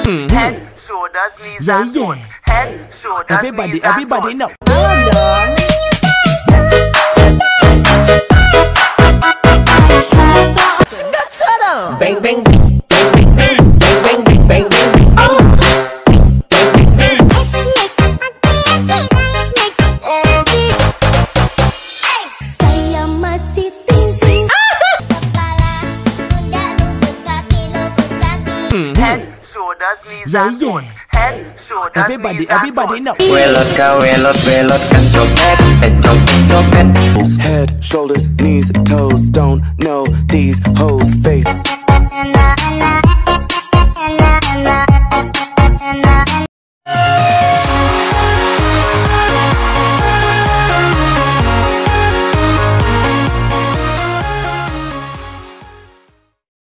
Head, shoulders, knees and toes. Head, shoulders, knees and toes. Everybody know. Bang bang bang bang bang bang bang bang bang. Saya masih tinggi. Kepala, pundak, lutut, kaki, lutut, kaki. Head, shoulders, knees and toes. Head, shoulders, knees and toes. Know. Welot kan copet, copet. Head, shoulders, knees, toes. Don't know these hoes' face.